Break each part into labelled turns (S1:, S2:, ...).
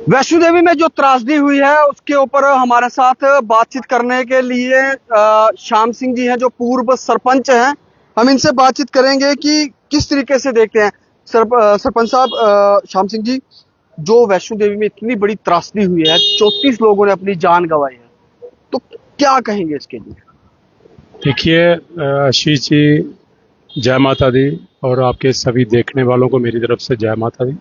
S1: वैष्णो देवी में जो त्रासदी हुई है उसके ऊपर हमारे साथ बातचीत करने के लिए श्याम सिंह जी हैं जो पूर्व सरपंच हैं। हम इनसे बातचीत करेंगे कि किस तरीके से देखते हैं। सरपंच साहब, श्याम सिंह जी, जो वैष्णो देवी में इतनी बड़ी त्रासदी हुई है, 34 लोगों ने अपनी जान गंवाई है, तो क्या कहेंगे इसके लिए?
S2: देखिए आशीष जी, जय माता दी और आपके सभी देखने वालों को मेरी तरफ से जय माता दी।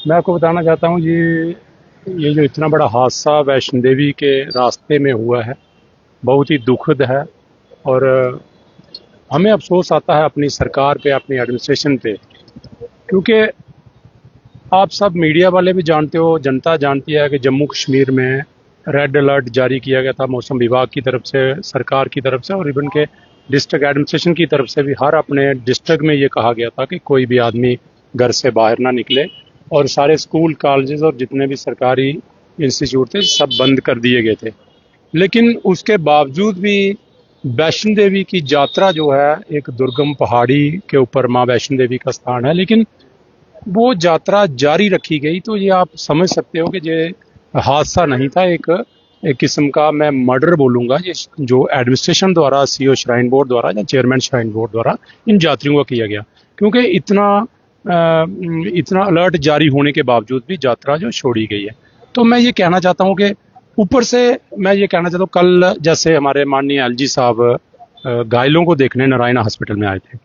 S2: मैं आपको बताना चाहता हूँ ये जो इतना बड़ा हादसा वैष्णो देवी के रास्ते में हुआ है, बहुत ही दुखद है। और हमें अफसोस आता है अपनी सरकार पे, अपनी एडमिनिस्ट्रेशन पे, क्योंकि आप सब मीडिया वाले भी जानते हो, जनता जानती है कि जम्मू कश्मीर में रेड अलर्ट जारी किया गया था मौसम विभाग की तरफ से, सरकार की तरफ से और इवन के डिस्ट्रिक्ट एडमिनिस्ट्रेशन की तरफ से भी। हर अपने डिस्ट्रिक्ट में ये कहा गया था कि कोई भी आदमी घर से बाहर ना निकले और सारे स्कूल, कॉलेजेस और जितने भी सरकारी इंस्टीट्यूट थे सब बंद कर दिए गए थे। लेकिन उसके बावजूद भी वैष्णो देवी की यात्रा जो है, एक दुर्गम पहाड़ी के ऊपर माँ वैष्णो देवी का स्थान है, लेकिन वो यात्रा जारी रखी गई। तो ये आप समझ सकते हो कि ये हादसा नहीं था, एक किस्म का मैं मर्डर बोलूंगा, ये जो एडमिनिस्ट्रेशन द्वारा, सीओ श्राइन बोर्ड द्वारा या चेयरमैन श्राइन बोर्ड द्वारा इन यात्रियों का किया गया। क्योंकि इतना अलर्ट जारी होने के बावजूद भी यात्रा जो छोड़ी गई है। तो मैं ये कहना चाहता हूँ कि ऊपर से मैं ये कहना चाहता हूँ, कल जैसे हमारे माननीय एलजी साहब घायलों को देखने नारायणा हॉस्पिटल में आए थे।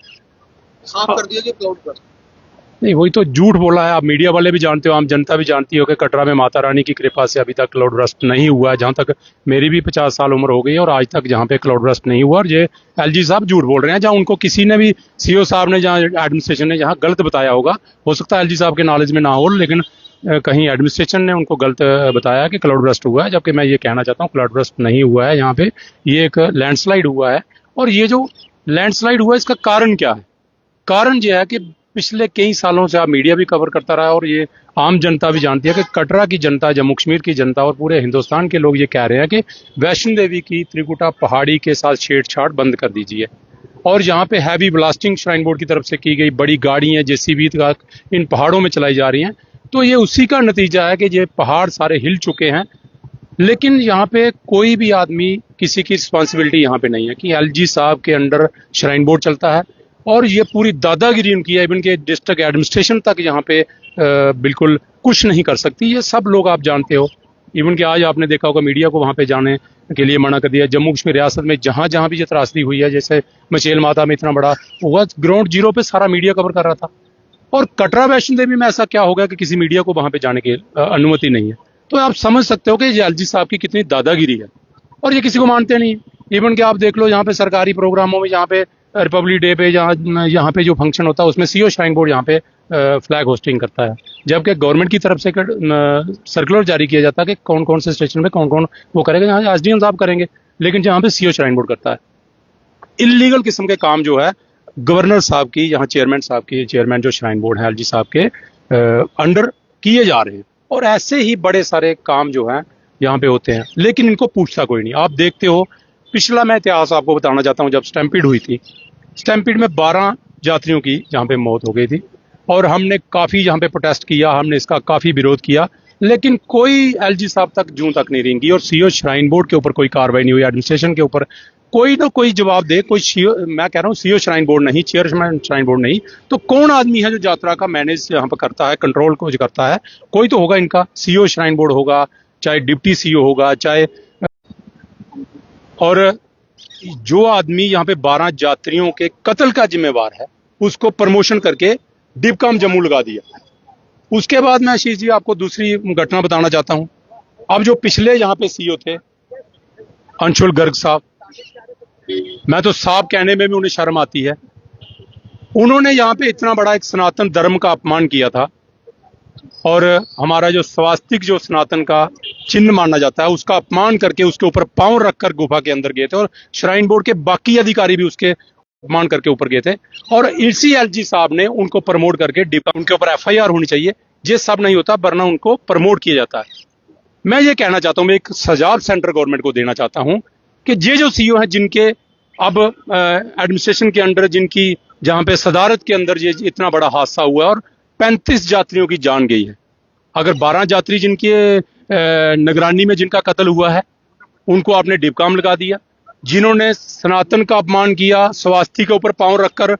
S1: साफ कर दिया क्लाउड पर
S2: नहीं, वही तो झूठ बोला है। आप मीडिया वाले भी जानते हो, आम जनता भी जानती हो कि कटरा में माता रानी की कृपा से अभी तक क्लाउड बर्स्ट नहीं हुआ है। जहां तक मेरी भी 50 साल उम्र हो गई है और आज तक जहां पे क्लाउड बर्स्ट नहीं हुआ। और ये एलजी साहब झूठ बोल रहे हैं। जहां उनको किसी ने भी, सीओ साहब ने, जहां एडमिनिस्ट्रेशन ने जहां गलत बताया होगा, हो सकता है एलजी साहब के नॉलेज में ना हो, लेकिन कहीं एडमिनिस्ट्रेशन ने उनको गलत बताया कि क्लाउड बर्स्ट हुआ है, जबकि मैं ये कहना चाहता हूँ क्लाउड बर्स्ट नहीं हुआ है। यहाँ पे ये एक लैंडस्लाइड हुआ है। और ये जो लैंडस्लाइड हुआ है, इसका कारण क्या है? कारण यह है कि पिछले कई सालों से आप मीडिया भी कवर करता रहा और ये आम जनता भी जानती है कि कटरा की जनता, जम्मू कश्मीर की जनता और पूरे हिंदुस्तान के लोग ये कह रहे हैं कि वैष्णो देवी की त्रिकुटा पहाड़ी के साथ छेड़छाड़ बंद कर दीजिए। और यहाँ पे हैवी ब्लास्टिंग श्राइन बोर्ड की तरफ से की गई, बड़ी गाड़ियां जेसीबी इन पहाड़ों में चलाई जा रही हैं। तो ये उसी का नतीजा है कि ये पहाड़ सारे हिल चुके हैं। लेकिन यहाँ पे कोई भी आदमी, किसी की रिस्पॉन्सिबिलिटी यहाँ पे नहीं है कि एलजी साहब के अंडर श्राइन बोर्ड चलता है और ये पूरी दादागिरी उनकी है। इवन के डिस्ट्रिक्ट एडमिनिस्ट्रेशन तक यहाँ पे बिल्कुल कुछ नहीं कर सकती। ये सब लोग आप जानते हो। इवन के आज आपने देखा होगा मीडिया को वहां पे जाने के लिए मना कर दिया। जम्मू कश्मीर रियासत में जहां जहां भी ये त्रासदी हुई है, जैसे मचेल माता में इतना बड़ा हुआ, ग्राउंड जीरो पे सारा मीडिया कवर कर रहा था। और कटरा वैष्णो देवी में ऐसा क्या होगा कि किसी मीडिया को वहां पे जाने की अनुमति नहीं है? तो आप समझ सकते हो कि ये एलजी साहब की कितनी दादागिरी है। और ये किसी को मानते नहीं। इवन के आप देख लो, यहाँ पे सरकारी प्रोग्रामों में, यहाँ पे रिपब्लिक डे पे, यहाँ पे जो फंक्शन होता है उसमें सीओ श्राइन बोर्ड यहाँ पे फ्लैग होस्टिंग करता है, जबकि गवर्नमेंट की तरफ से सर्कुलर जारी किया जाता है कि कौन कौन से स्टेशन पे कौन कौन वो करेगा। यहाँ एसडीएम साहब करेंगे, लेकिन जहाँ पे सीओ श्राइन बोर्ड करता है। इलीगल किस्म के काम जो है गवर्नर साहब की, यहाँ चेयरमैन साहब की, चेयरमैन जो श्राइन बोर्ड है एलजी साहब के अंडर किए जा रहे हैं। और ऐसे ही बड़े सारे काम जो है यहाँ पे होते हैं, लेकिन इनको पूछता कोई नहीं। आप देखते हो, पिछला मैं इतिहास आपको बताना चाहता हूँ। जब स्टैम्पीड हुई थी, स्टैम्पीड में 12 यात्रियों की यहाँ पे मौत हो गई थी और हमने काफी यहाँ पे प्रोटेस्ट किया, हमने इसका काफी विरोध किया, लेकिन कोई एलजी साहब तक जूं तक नहीं रेंगी और सीओ श्राइन बोर्ड के ऊपर कोई कार्रवाई नहीं हुई। एडमिनिस्ट्रेशन के ऊपर कोई ना कोई जवाब दे। कोई मैं कह रहा हूँ सीओ श्राइन बोर्ड नहीं, चेयरमैन श्राइन बोर्ड नहीं, तो कौन आदमी है जो यात्रा का मैनेज यहाँ पर करता है, कंट्रोल को जो करता है? कोई तो होगा इनका। सीओ श्राइन बोर्ड होगा, चाहे डिप्टी सीओ होगा, चाहे, और जो आदमी यहाँ पे 12 यात्रियों के कत्ल का जिम्मेवार है, उसको प्रमोशन करके डिपकाम जम्मू लगा दिया। उसके बाद मैं आशीष जी आपको दूसरी घटना बताना चाहता हूँ। अब जो पिछले यहाँ पे सीईओ थे, अंशुल गर्ग साहब, मैं तो साहब कहने में भी उन्हें शर्म आती है। उन्होंने यहाँ पे इतना बड़ा एक सनातन धर्म का अपमान किया था और हमारा जो स्वास्तिक, जो सनातन का चिन्ह माना जाता है, उसका अपमान करके उसके ऊपर पांव रखकर गुफा के अंदर गए थे और श्राइन बोर्ड के बाकी अधिकारी भी उसके अपमान करके ऊपर गए थे। और इसी एलजी साहब ने उनको प्रमोट करके उनके ऊपर एफआईआर होनी चाहिए। ये सब नहीं होता, वरना उनको प्रमोट किया जाता है। मैं ये कहना चाहता हूं, मैं एक सजाब सेंट्रल गवर्नमेंट को देना चाहता हूं कि ये जो सीईओ हैं, जिनके अब एडमिनिस्ट्रेशन के अंडर, जिनकी जहां पे सदारत के अंदर ये इतना बड़ा हादसा हुआ है और 35 यात्रियों की जान गई है। अगर 12 यात्री जिनके निगरानी में जिनका कत्ल हुआ है उनको आपने डिबकाम लगा दिया, जिन्होंने सनातन का अपमान किया, स्वास्थ्य के ऊपर पांव रखकर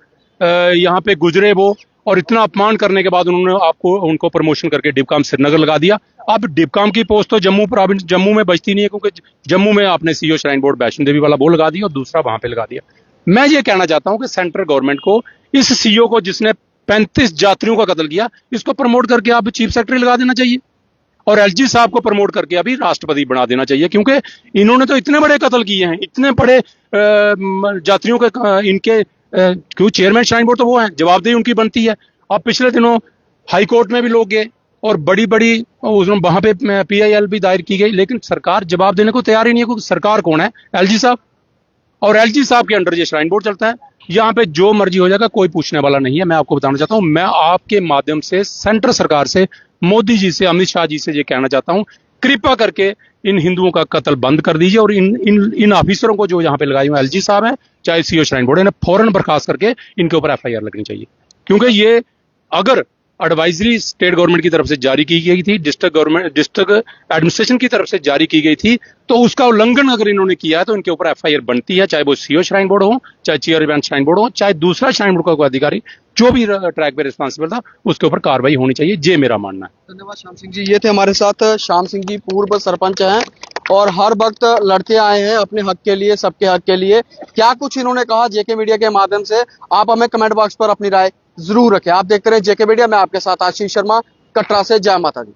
S2: यहाँ पे गुजरे वो, और इतना अपमान करने के बाद उन्होंने उनको प्रमोशन करके डिबकाम श्रीनगर लगा दिया। अब डिबकाम की पोस्ट तो जम्मू में बचती नहीं है, क्योंकि जम्मू में आपने CO shrine board Vaishno Devi वाला वो लगा दिया और दूसरा वहां पे लगा दिया। मैं ये कहना चाहता हूं कि सेंट्रल गवर्नमेंट को इस सीओ को जिसने 35 यात्रियों का कत्ल किया, इसको प्रमोट करके आप चीफ सेक्रेटरी लगा देना चाहिए और एलजी साहब को प्रमोट करके अभी राष्ट्रपति बना देना चाहिए, क्योंकि इन्होंने तो इतने बड़े कत्ल किए हैं, इतने बड़े यात्रियों के इनके क्यों चेयरमैन श्राइन बोर्ड तो वो हैं, जवाबदेही उनकी बनती है। अब पिछले दिनों हाई कोर्ट में भी लोग गए और बड़ी बड़ी वहां पे PIL भी दायर की गई, लेकिन सरकार जवाब देने को तैयार ही नहीं है, क्योंकि सरकार कौन है? एलजी साहब, और एलजी साहब के अंडर ये श्राइन बोर्ड चलता है। यहाँ पे जो मर्जी हो जाएगा, कोई पूछने वाला नहीं है। मैं आपको बताना चाहता हूं, मैं आपके माध्यम से सेंट्रल सरकार से, मोदी जी से, अमित शाह जी से ये कहना चाहता हूं, कृपा करके इन हिंदुओं का कत्ल बंद कर दीजिए और इन ऑफिसरों को जो यहाँ पे लगाए हुए एलजी साहब हैं, चाहे सीओ श्राइन बोर्ड, इन्हें फौरन बर्खास्त करके इनके ऊपर FIR लगनी चाहिए। क्योंकि ये अगर एडवाइजरी स्टेट गवर्नमेंट की तरफ से जारी की गई थी, डिस्ट्रिक्ट एडमिनिस्ट्रेशन की तरफ से जारी की गई थी, तो उसका उल्लंघन अगर इन्होंने किया है तो इनके ऊपर FIR बनती है, चाहे वो सीओ श्राइन बोर्ड हो, चाहे चेयरमैन श्राइन बोर्ड हो, चाहे दूसरा श्राइन बोर्ड का कोई अधिकारी जो भी ट्रैक पे रिस्पॉन्सिबल था, उसके ऊपर कार्रवाई होनी चाहिए। ये मेरा मानना है।
S1: धन्यवाद श्याम सिंह जी। ये थे हमारे साथ श्याम सिंह जी, पूर्व सरपंच हैं और हर वक्त लड़ते आए हैं अपने हक के लिए, सबके हक के लिए। क्या कुछ इन्होंने कहा JK मीडिया के माध्यम से, आप हमें कमेंट बॉक्स पर अपनी राय जरूर रखें। आप देखते रहे JK मीडिया, मैं आपके साथ आशीष शर्मा, कटरा से। जय माता दी।